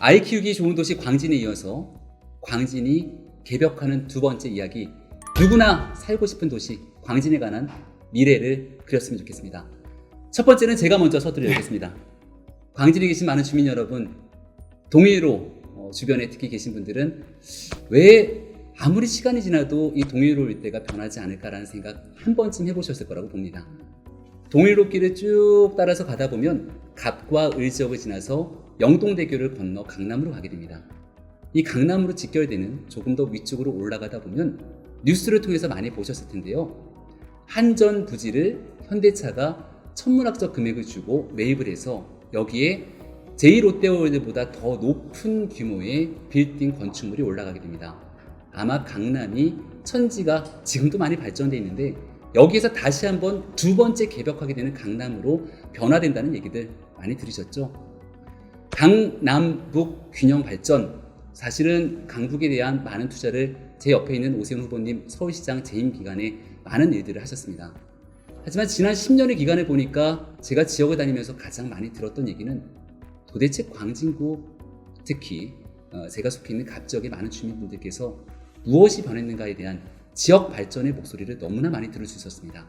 아이 키우기 좋은 도시 광진에 이어서 광진이 개벽하는 두 번째 이야기, 누구나 살고 싶은 도시 광진에 관한 미래를 그렸으면 좋겠습니다. 첫 번째는 제가 먼저 서두르겠습니다. 광진에 계신 많은 주민 여러분, 동해로 주변에 특히 계신 분들은 왜 아무리 시간이 지나도 이 동해로 일대가 변하지 않을까라는 생각 한 번쯤 해보셨을 거라고 봅니다. 동해로 길을 쭉 따라서 가다 보면 갑과 을 지역을 지나서 영동대교를 건너 강남으로 가게 됩니다. 이 강남으로 직결되는 조금 더 위쪽으로 올라가다 보면 뉴스를 통해서 많이 보셨을 텐데요. 한전 부지를 현대차가 천문학적 금액을 주고 매입을 해서 여기에 제2롯데월드보다 더 높은 규모의 빌딩 건축물이 올라가게 됩니다. 아마 강남이 천지가 지금도 많이 발전되어 있는데 여기에서 다시 한번 두 번째 개벽하게 되는 강남으로 변화된다는 얘기들 많이 들으셨죠? 강남북 균형 발전, 사실은 강북에 대한 많은 투자를 제 옆에 있는 오세훈 후보님 서울시장 재임 기간에 많은 일들을 하셨습니다. 하지만 지난 10년의 기간을 보니까 제가 지역을 다니면서 가장 많이 들었던 얘기는 도대체 광진구, 특히 제가 속해 있는 갑 지역의 많은 주민분들께서 무엇이 변했는가에 대한 지역 발전의 목소리를 너무나 많이 들을 수 있었습니다.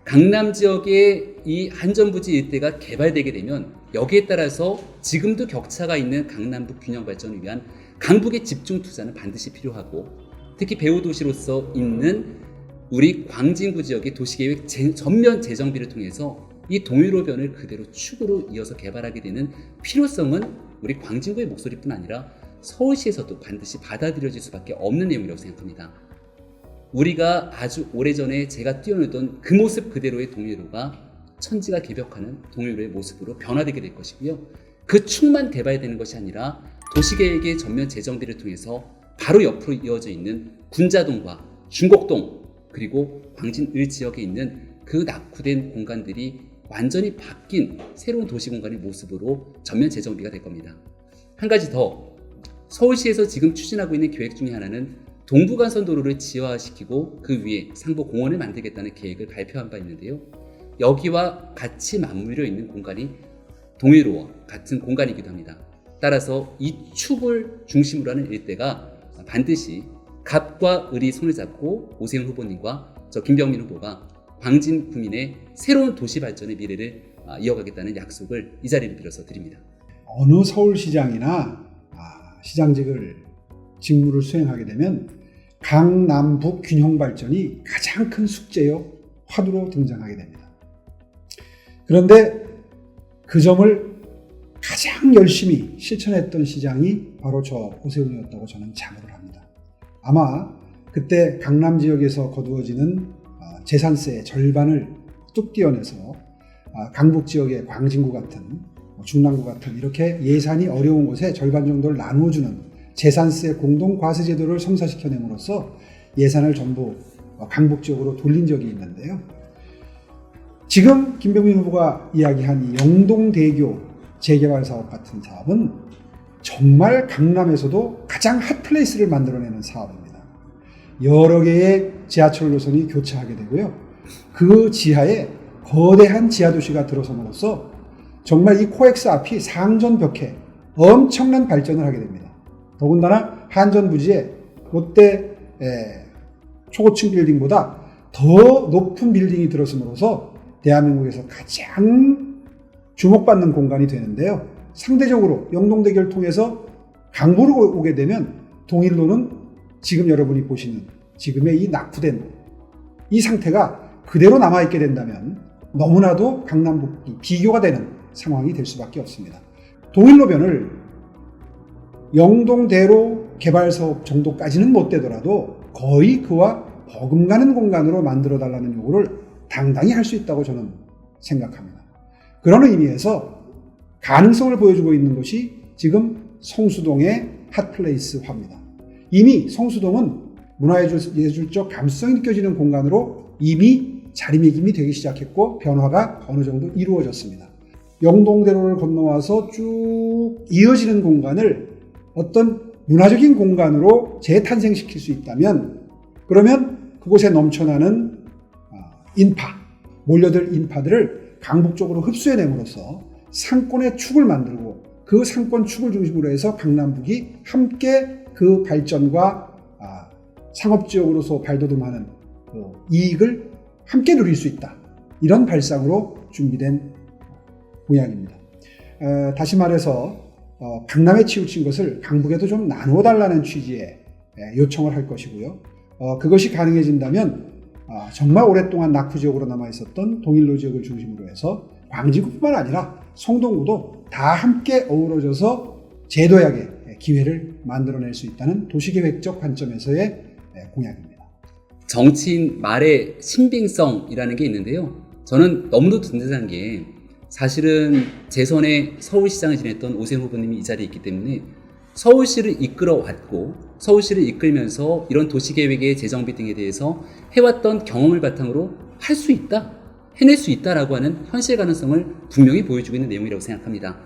강남 지역의 이 한전부지 일대가 개발되게 되면 여기에 따라서 지금도 격차가 있는 강남북 균형 발전을 위한 강북의 집중 투자는 반드시 필요하고, 특히 배후 도시로서 있는 우리 광진구 지역의 도시계획 전면 재정비를 통해서 이 동일로변을 그대로 축으로 이어서 개발하게 되는 필요성은 우리 광진구의 목소리뿐 아니라 서울시에서도 반드시 받아들여질 수밖에 없는 내용이라고 생각합니다. 우리가 아주 오래전에 제가 뛰어놀던 그 모습 그대로의 동일로가 천지가 개벽하는 동일로의 모습으로 변화되게 될 것이고요. 그 축만 개발되는 것이 아니라 도시계획의 전면 재정비를 통해서 바로 옆으로 이어져 있는 군자동과 중곡동, 그리고 광진 을 지역에 있는 그 낙후된 공간들이 완전히 바뀐 새로운 도시공간의 모습으로 전면 재정비가 될 겁니다. 한 가지 더, 서울시에서 지금 추진하고 있는 계획 중에 하나는 동부간선도로를 지하화시키고 그 위에 상보공원을 만들겠다는 계획을 발표한 바 있는데요. 여기와 같이 맞물려 있는 공간이 동해로와 같은 공간이기도 합니다. 따라서 이 축을 중심으로 하는 일대가 반드시 갑과 을이 손을 잡고 오세훈 후보님과 저 김병민 후보가 광진 구민의 새로운 도시 발전의 미래를 이어가겠다는 약속을 이 자리를 빌어서 드립니다. 어느 서울시장이나 시장직을 직무를 수행하게 되면 강남북 균형 발전이 가장 큰 숙제요 화두로 등장하게 됩니다. 그런데 그 점을 가장 열심히 실천했던 시장이 바로 저 오세훈이었다고 저는 자부를 합니다. 아마 그때 강남 지역에서 거두어지는 재산세의 절반을 뚝 떼어내서 강북 지역의 광진구 같은 중랑구 같은 이렇게 예산이 어려운 곳에 절반 정도를 나누어주는 재산세 공동과세제도를 성사시켜냄으로써 예산을 전부 강북 지역으로 돌린 적이 있는데요. 지금 김병민 후보가 이야기한 이 영동대교 재개발 사업 같은 사업은 정말 강남에서도 가장 핫플레이스를 만들어내는 사업입니다. 여러 개의 지하철 노선이 교차하게 되고요. 그 지하에 거대한 지하도시가 들어섬으로써 정말 이 코엑스 앞이 상전벽해 엄청난 발전을 하게 됩니다. 더군다나 한전부지에 롯데 초고층 빌딩보다 더 높은 빌딩이 들어섬으로써 대한민국에서 가장 주목받는 공간이 되는데요. 상대적으로 영동대교를 통해서 강북으로 오게 되면 동일로는 지금 여러분이 보시는 지금의 이 낙후된 이 상태가 그대로 남아있게 된다면 너무나도 강남북이 비교가 되는 상황이 될 수밖에 없습니다. 동일로변을 영동대로 개발사업 정도까지는 못 되더라도 거의 그와 버금가는 공간으로 만들어달라는 요구를 당당히 할 수 있다고 저는 생각합니다. 그런 의미에서 가능성을 보여주고 있는 것이 지금 성수동의 핫플레이스화입니다. 이미 성수동은 문화예술적 감수성이 느껴지는 공간으로 이미 자리매김이 되기 시작했고 변화가 어느 정도 이루어졌습니다. 영동대로를 건너와서 쭉 이어지는 공간을 어떤 문화적인 공간으로 재탄생시킬 수 있다면, 그러면 그곳에 넘쳐나는 인파, 몰려들 인파들을 강북 쪽으로 흡수해냄으로써 상권의 축을 만들고 그 상권 축을 중심으로 해서 강남북이 함께 그 발전과 상업지역으로서 발돋움하는 그 이익을 함께 누릴 수 있다. 이런 발상으로 준비된 공약입니다. 다시 말해서 강남에 치우친 것을 강북에도 좀 나누어 달라는 취지의 요청을 할 것이고요. 그것이 가능해진다면 정말 오랫동안 낙후지역으로 남아있었던 동일로 지역을 중심으로 해서 광진구뿐만 아니라 성동구도 다 함께 어우러져서 재도약의 기회를 만들어낼 수 있다는 도시계획적 관점에서의 공약입니다. 정치인 말의 신빙성이라는 게 있는데요. 저는 너무도 든든한 게 사실은 재선에 서울시장을 지냈던 오세훈 후보님이 이 자리에 있기 때문에 서울시를 이끌어왔고 서울시를 이끌면서 이런 도시계획의 재정비 등에 대해서 해왔던 경험을 바탕으로 할 수 있다, 해낼 수 있다라고 하는 현실 가능성을 분명히 보여주고 있는 내용이라고 생각합니다.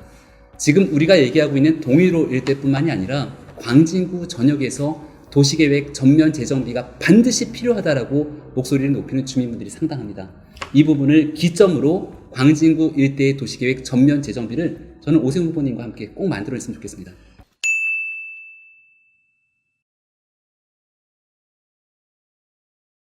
지금 우리가 얘기하고 있는 동일로 일대뿐만이 아니라 광진구 전역에서 도시계획 전면 재정비가 반드시 필요하다라고 목소리를 높이는 주민분들이 상당합니다. 이 부분을 기점으로 광진구 일대의 도시계획 전면 재정비를 저는 오세훈 후보님과 함께 꼭 만들어냈으면 좋겠습니다.